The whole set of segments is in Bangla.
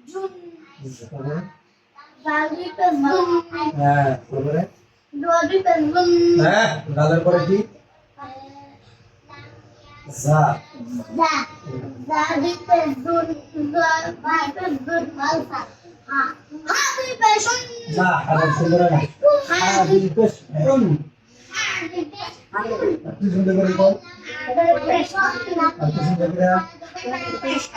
Jun. হ্যাঁ তারপরে হ্যাঁ গালের পরে কি যা না হাজার সুন্দর না হাদিল পেশ তুই সুন্দর করে বল তুই সুন্দর করে এই দিন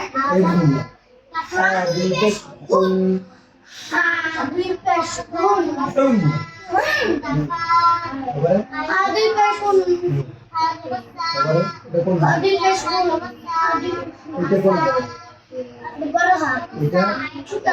হাদিল পেশ হাদিল পেশ বড় ভাই ছোট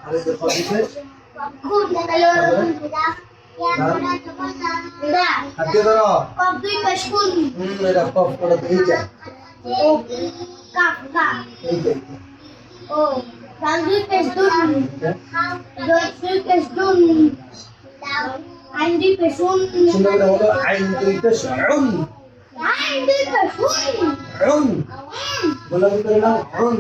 আরে তো সবই হাতে ধরো এটা কফ করে এইটা এইটা সুন্দর করে বলো আইন দুইটা শুন শুন বলো করে নাও শুন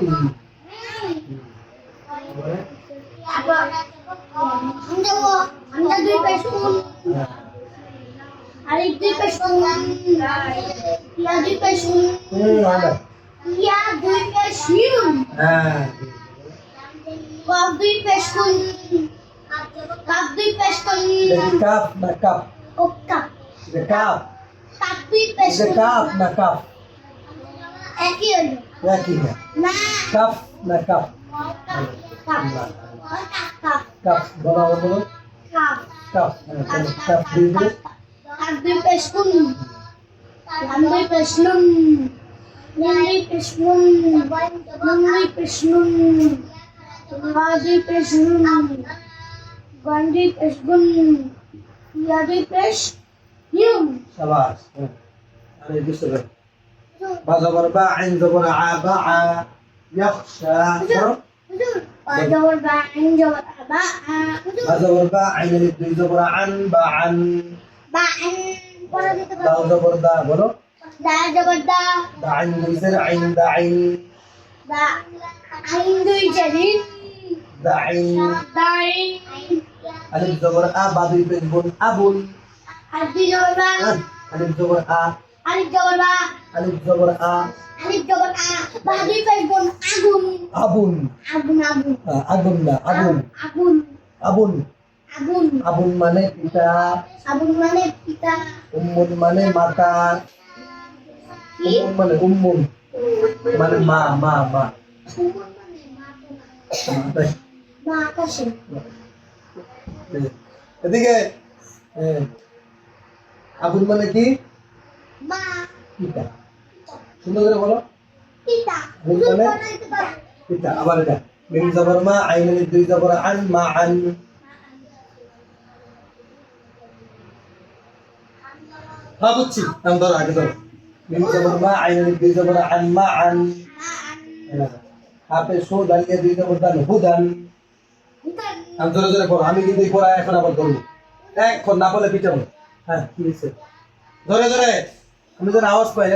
আমরা দুই পেশুন আরেক দুই পেশুন ইয়া দুই পেশুন ইয়া দুই পেশুন কফ দুই পেশুন কাপ দুই পেশুন কাপ না কাপ ও কাপ কাপ কাপ দুই পেশুন কাপ না কাপ একই হলো একই না না কাপ না কাপ কাপ কাপ কাপ বলো বলো কাপ কাপ কাপ দিয়ে কাপ দুই পেশুন লাম দুই পেশুন Nandai Pesnun, Nandai Pesnun, Nandai Pesnun, Gandhi Pesnun, Yadi Pesnun. শাবাশ আরে বুঝতে পারি বা জবর বা আইন জবর আ বা আ ইয়াখশা Ba jawar ba, ain jawar ba, বা জবর বা আইন দুই জবর আন বা আন ba ain. Pora dito ba? দাও জবর দা বলো Da jawar da, দা আইন দুই জের আইন দা আইন da ain dui jarin, দা আইন da ain. আলিফ জবর আ বা দুই পেশ গুণ আবুল Adi jawar ba, আলিফ জবর আ alif jawar ba, আলিফ জবর আ alif jawar a. Ba dui pesnun, agun, আবুন agun agun. আগুন না আগুন Agun, আবুন agun, আবুন মানে পিতা agun mane pita, উম্মুন মানে মাতা ki, উম্মুন মানে উম্মুন মানে মা মা মা umur mane ma akashe, এদিকে আবুল মানে কি ma পিতা সুন্দর করে বলো pita, Agun agun mane? mane itu ba, পিতা আবার এটা মিম জবর মা আইন দুই জবর আন মা আন হ্যাঁ বুঝছি নাম ধরো আগে ধরো মিম জবর মা আইন দুই জবর আন মা আন হাফে সো দালিয়ে দুই জবর দান হুদান bukan, আমি জোরে জোরে পড়ো আমি কিন্তু এই পড়া এখন আবার ধরবো এখন না বলে পিটাবো হ্যাঁ কি হয়েছে ধরে ধরে আমি যেন আওয়াজ পাই